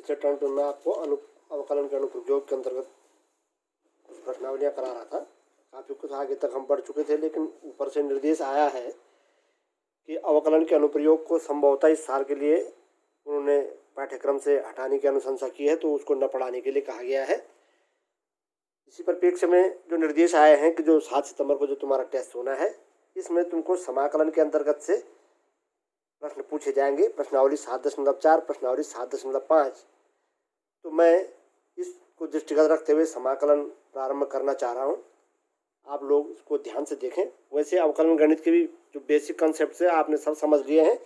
पिछले टर्म में मैं आपको अवकलन के अनुप्रयोग के अंतर्गत कुछ प्रश्नावलियाँ करा रहा था। काफ़ी कुछ आगे तक हम बढ़ चुके थे, लेकिन ऊपर से निर्देश आया है कि अवकलन के अनुप्रयोग को संभवतः इस साल के लिए उन्होंने पाठ्यक्रम से हटाने की अनुशंसा की है, तो उसको न पढ़ाने के लिए कहा गया है। इसी परिप्रेक्ष्य में जो निर्देश आए हैं कि जो 7 सितंबर को जो तुम्हारा टेस्ट होना है, इसमें तुमको समाकलन के अंतर्गत से प्रश्न पूछे जाएंगे। प्रश्नावली 7.4, प्रश्नावली 7.5। तो मैं इसको दृष्टिगत रखते हुए समाकलन प्रारंभ करना चाह रहा हूँ। आप लोग इसको ध्यान से देखें। वैसे अवकलन गणित के भी जो बेसिक कॉन्सेप्ट है आपने सब समझ लिए हैं।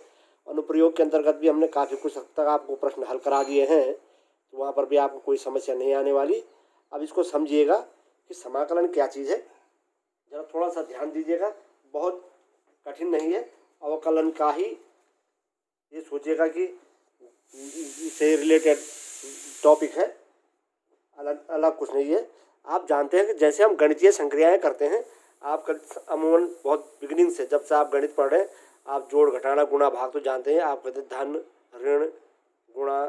अनुप्रयोग के अंतर्गत भी हमने काफ़ी कुछ हद तक आपको प्रश्न हल करा दिए हैं, तो वहाँ पर भी आपको कोई समस्या नहीं आने वाली। अब इसको समझिएगा कि समाकलन क्या चीज़ है, ज़रा थोड़ा सा ध्यान दीजिएगा। बहुत कठिन नहीं है, अवकलन का ही ये सोचिएगा कि इससे रिलेटेड टॉपिक है, अलग कुछ नहीं है। आप जानते हैं कि जैसे हम गणितीय संक्रियाएं करते हैं, आप अमूमन बहुत बिगिनिंग से जब से आप गणित पढ़ रहे हैं, आप जोड़ घटाना गुणा भाग तो जानते हैं। आप कहते हैं धन ऋण गुणा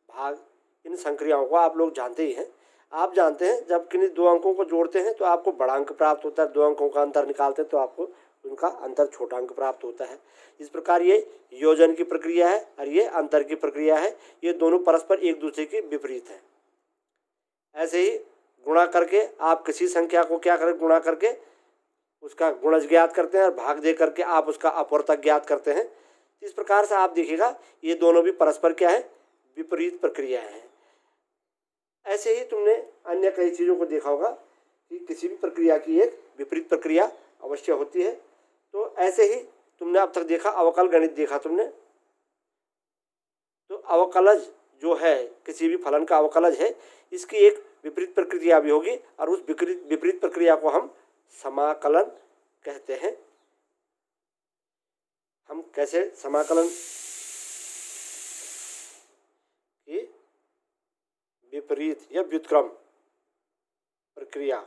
भाग, इन संक्रियाओं को आप लोग जानते ही हैं। आप जानते हैं जब किन्हीं दो अंकों को जोड़ते हैं तो आपको बड़ा अंक प्राप्त होता है, दो अंकों का अंतर निकालते हैं तो आपको उनका अंतर छोटा अंक प्राप्त होता है। इस प्रकार ये योजन की प्रक्रिया है और ये अंतर की प्रक्रिया है। ये दोनों परस्पर एक दूसरे के विपरीत है। ऐसे ही गुणा करके आप किसी संख्या को क्या करें, गुणा करके उसका गुणज ज्ञात करते हैं और भाग दे करके आप उसका अपवर्तक ज्ञात करते हैं। इस प्रकार से आप देखिएगा ये दोनों भी परस्पर क्या है, विपरीत प्रक्रिया है। ऐसे ही तुमने अन्य कई चीज़ों को देखा होगा कि किसी भी प्रक्रिया की एक विपरीत प्रक्रिया अवश्य होती है। तो ऐसे ही तुमने अब तक देखा अवकल गणित देखा तुमने, तो अवकलज जो है किसी भी फलन का अवकलज है, इसकी एक विपरीत प्रक्रिया भी होगी और उस विपरीत प्रक्रिया को हम समाकलन कहते हैं। हम कैसे समाकलन की विपरीत या व्युत्क्रम प्रक्रिया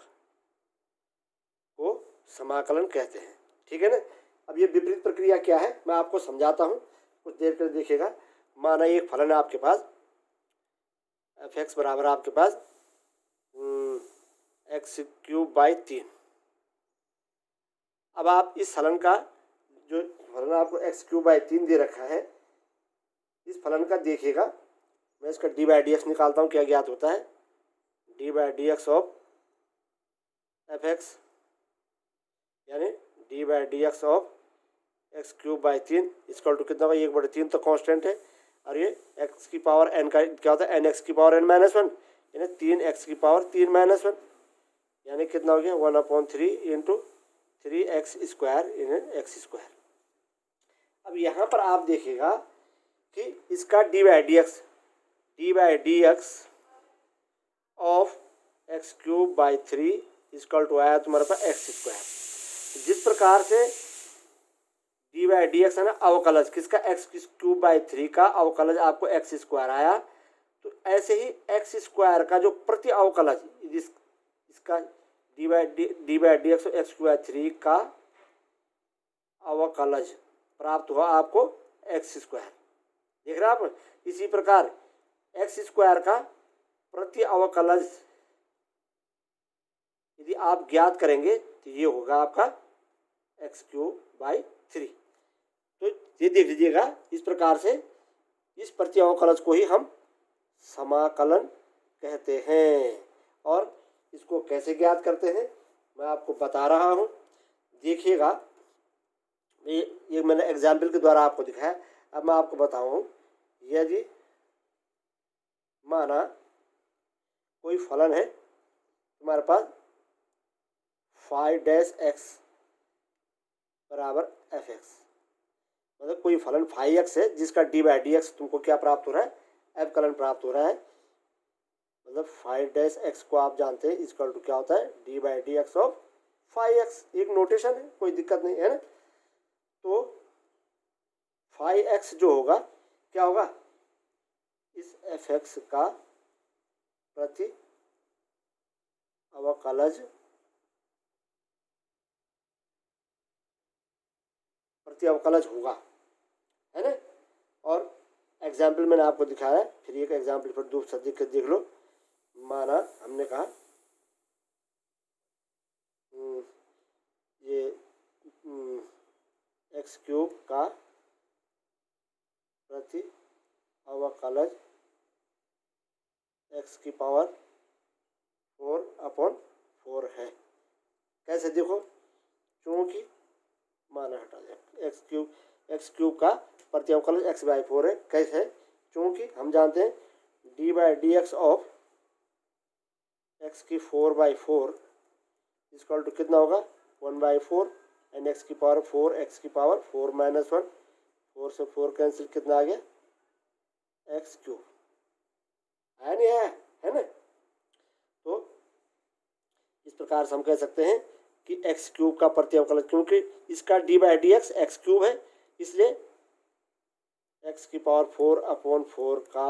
को समाकलन कहते हैं, ठीक है ना। अब ये विपरीत प्रक्रिया क्या है मैं आपको समझाता हूँ, कुछ देर कर देखिएगा। माना एक फलन है आपके पास f(x) बराबर आपके पास x³/3। अब आप इस फलन का जो फलन आपको x³/3 दे रखा है, इस फलन का देखिएगा। मैं इसका d/dx निकालता हूँ, क्या ज्ञात होता है, d/dx ऑफ f(x) यानी d/dx of x³/3 equal to कितना होगा, 1/3 तो कांस्टेंट है और ये x की पावर n का क्या होता है, nx की पावर n-1 यानी 3x की पावर 3-1 यानी कितना हो गया 1/3 इंटू 3x² इन x²। अब यहाँ पर आप देखिएगा कि इसका d/dx of x³/3 equal to आया तुम्हारे पास x²। जिस प्रकार से d/dx है ना अवकलज किसका, x³/3 का अवकलज आपको x² आया, तो ऐसे ही x² का जो प्रति अवकलज इसका d/dx x³ का अवकलज प्राप्त हुआ आपको x²। देख रहे हैं आप। इसी प्रकार x² का प्रति अवकलज यदि आप ज्ञात करेंगे तो ये होगा आपका x³/3। तो ये देख लीजिएगा, इस प्रकार से इस प्रति अवकलज को ही हम समाकलन कहते हैं। और इसको कैसे ज्ञात करते हैं मैं आपको बता रहा हूँ, देखिएगा। ये मैंने एग्जाम्पल के द्वारा आपको दिखाया। अब मैं आपको बताऊँ, यदि माना कोई फलन है तुम्हारे पास φ(x) बराबर f(x), मतलब कोई फलन φ(x) है जिसका d/dx तुमको क्या प्राप्त हो रहा है, अवकलन प्राप्त हो रहा है। मतलब φ(x) को आप जानते हैं इक्वल टू क्या होता है, d/dx ऑफ φ(x), एक नोटेशन है, कोई दिक्कत नहीं है ना। तो φ(x) जो होगा क्या होगा, इस f(x) का प्रति अवकलज होगा, है ना। और एग्जाम्पल मैंने आपको दिखाया, फिर एक एग्जाम्पल फिर दूसरा देख लो। माना हमने कहा ये एक्स क्यूब का प्रति अवकलज एक्स की पावर 4/4 है। कैसे देखो, क्योंकि माना हटा दिया, एक्स क्यूब का प्रति अवकलज x/4 है। कैसे, क्योंकि हम जानते हैं d/dx ऑफ एक्स की 4/4 इक्वल टू कितना होगा 1/4 एंड एक्स की पावर 4, एक्स की पावर 4 - 1, 4 से 4 कैंसिल, कितना आ गया एक्स क्यूब, है नहीं है ना। तो इस प्रकार से हम कह सकते हैं कि एक्स क्यूब का प्रति अवकलज, क्योंकि इसका d/dx एक्स क्यूब है, इसलिए एक्स की पावर 4/4 का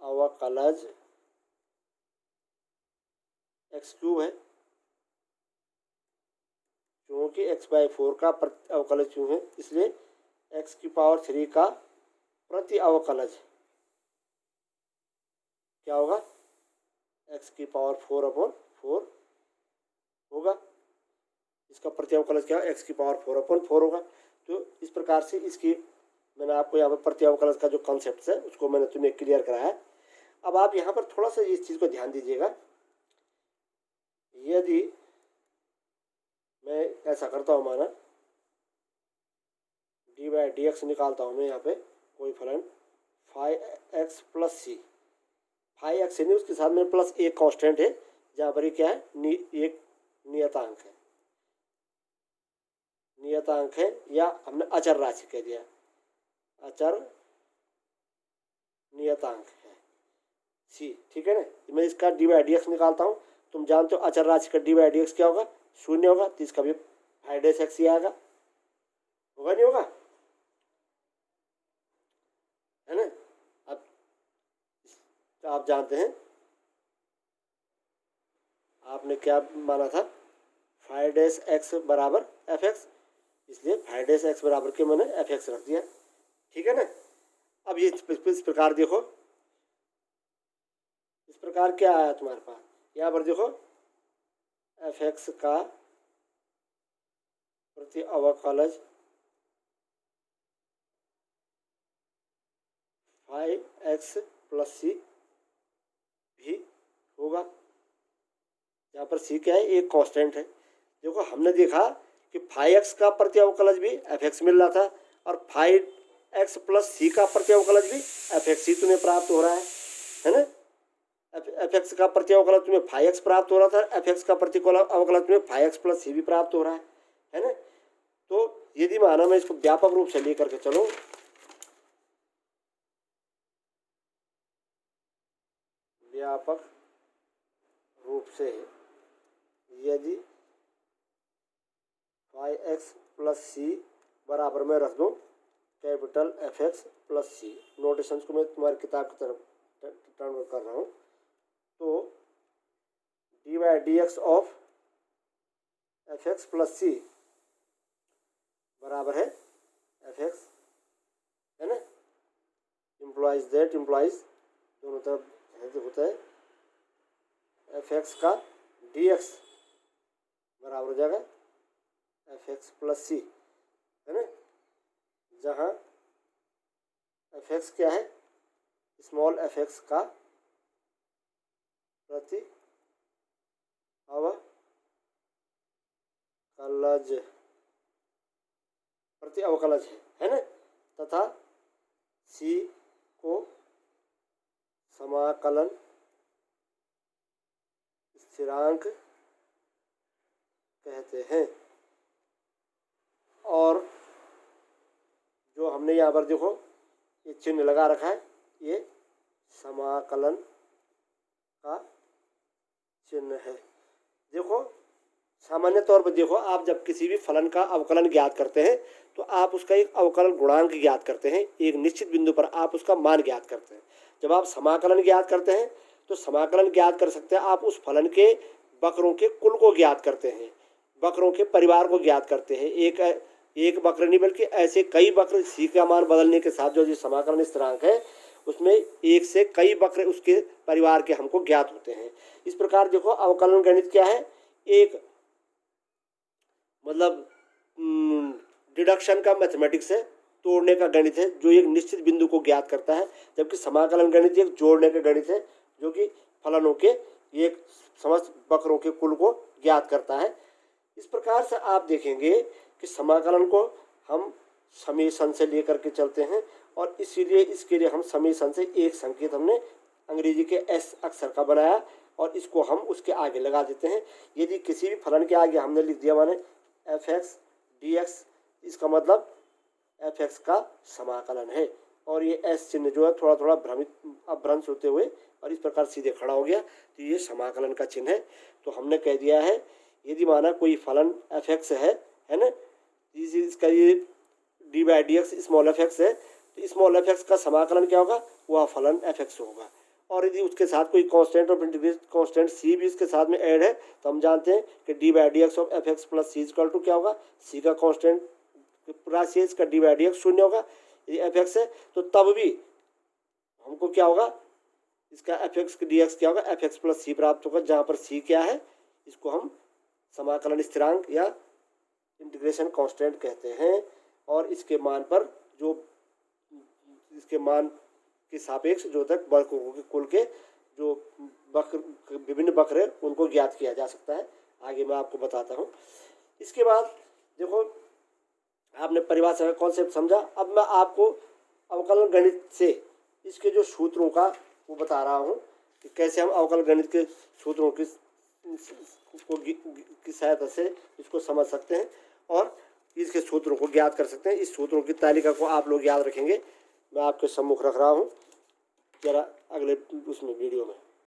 अवकलज एक्स क्यूब है, क्योंकि x/4 का अवकलज क्यों है, इसलिए x की पावर 3 का प्रति अवकलज क्या होगा x की पावर 4/4 होगा। इसका प्रति अवकलज क्या है, x की पावर 4/4 होगा। तो इस प्रकार से इसकी मैंने आपको यहाँ पर प्रति अवकलज का जो कॉन्सेप्ट है उसको मैंने तुम्हें क्लियर कराया है। अब आप यहाँ पर थोड़ा सा इस चीज़ को ध्यान दीजिएगा। यदि मैं ऐसा करता हूँ, माना d/dx निकालता हूँ मैं यहाँ पे कोई फलन 5x + c, 5x नहीं, उसके साथ में प्लस एक कांस्टेंट है, जहाँ पर ये क्या है एक नियतांक है, या हमने अचर राशि कह दिया, अचर नियतांक है c, ठीक है ना। मैं इसका d/dx निकालता हूँ, तुम जानते हो अचर राशि का d/dx क्या होगा, 0 होगा, तो इसका भी 5x ही आएगा, होगा नहीं होगा, है ना। अब तो आप जानते हैं आपने क्या माना था 5x बराबर fx, इसलिए 5x बराबर के मैंने fx रख दिया, ठीक है ना। अब ये इस प्रकार देखो, इस प्रकार क्या आया तुम्हारे पास, यहाँ पर देखो fx का प्रति अवकलज 5x + c भी होगा। यहाँ पर c क्या है, एक कांस्टेंट है। देखो हमने देखा कि 5x का प्रति अवकलज भी fx मिल रहा था, और 5x + c का प्रति अवकलज भी fx ही तुम्हें प्राप्त हो रहा है ना। fx का प्रति अवकलज तुम्हें 5x प्राप्त हो रहा था, fx का प्रति अवकलज तुम्हें 5x + c भी प्राप्त हो रहा है ना। तो यदि माना मैं इसको व्यापक रूप से लेकर के चलो, व्यापक रूप से यदि 5x + c बराबर में रख दूं कैपिटल fx + c, नोटेशंस को मैं तुम्हारी किताब की तरफ टर्न कर रहा हूँ, तो d/dx ऑफ fx + c बराबर है fx, है ना। इम्प्लॉइज दैट, इम्प्लॉइज दोनों तरफ होता है, fx का dx बराबर हो जाएगा fx + c, है ना। जहाँ fx क्या है, स्मॉल fx का प्रति अवकलज है ना, तथा c को समाकलन स्थिरांक कहते हैं। और जो हमने यहाँ पर देखो ये चिन्ह लगा रखा है, ये समाकलन का चिन्ह है। देखो सामान्य तौर पर देखो, आप जब किसी भी फलन का अवकलन ज्ञात करते हैं तो आप उसका एक अवकलन गुणांक ज्ञात करते हैं, एक निश्चित बिंदु पर आप उसका मान ज्ञात करते हैं। जब आप समाकलन ज्ञात करते हैं तो समाकलन ज्ञात कर सकते हैं, आप उस फलन के वक्रों के कुल को ज्ञात करते हैं, वक्रों के परिवार को ज्ञात करते हैं। एक एक वक्र नहीं बल्कि ऐसे कई वक्र, सी का मान बदलने के साथ जो समाकलन स्थिरांक है उसमें एक से कई वक्र उसके परिवार के हमको ज्ञात होते हैं। इस प्रकार देखो अवकलन गणित क्या है, एक मतलब डिडक्शन का मैथमेटिक्स है, तोड़ने का गणित है जो एक निश्चित बिंदु को ज्ञात करता है, जबकि समाकलन गणित एक जोड़ने का गणित है जो कि फलनों के एक समस्त वक्रों के कुल को ज्ञात करता है। इस प्रकार से आप देखेंगे कि समाकलन को हम समेशन से लेकर के चलते हैं और इसीलिए इसके लिए हम समेशन से एक संकेत हमने अंग्रेजी के एस अक्षर का बनाया और इसको हम उसके आगे लगा देते हैं। यदि किसी भी फलन के आगे हमने लिख दिया माने एफ एक्स डी एक्स, इसका मतलब एफ एक्स का समाकलन है और ये एस चिन्ह जो है थोड़ा थोड़ा भ्रंश होते हुए और इस प्रकार सीधे खड़ा हो गया तो ये समाकलन का चिन्ह है। तो हमने कह दिया है यदि माना कोई फलन एफ एक्स है ना, इसका ये D by D x small F x है तो स्मॉल एफ एक्स का समाकलन क्या होगा, वह फलन एफ एक्स होगा। और यदि उसके साथ कोई कांस्टेंट और इंटीग्रेट कांस्टेंट सी भी इसके साथ में ऐड है तो हम जानते हैं कि D by D X of F X plus C equal to क्या होगा, सी का कांस्टेंट राशि है इसका डी बाई डी एक्स शून्य होगा। यदि एफ एक्स है तो तब भी हमको क्या होगा, इसका एफ एक्स डी एक्स क्या होगा, एफ एक्स प्लस सी प्राप्त होगा, जहाँ पर सी क्या है इसको हम समाकलन स्थिरांक या इंटीग्रेशन कांस्टेंट कहते हैं। और इसके मान पर जो इसके मान के सापेक्ष जो तक वक्रों के कुल के जो वक्र विभिन्न वक्र है उनको ज्ञात किया जा सकता है। आगे मैं आपको बताता हूँ। इसके बाद देखो आपने परिभाषा का कॉन्सेप्ट समझा। अब मैं आपको अवकलन गणित से इसके जो सूत्रों का वो बता रहा हूँ कि कैसे हम अवकलन गणित के सूत्रों की सहायता से इसको समझ सकते हैं और इसके सूत्रों को ज्ञात कर सकते हैं। इस सूत्रों की तालिका को आप लोग याद रखेंगे, मैं आपके सम्मुख रख रहा हूँ जरा अगले उसमें वीडियो में।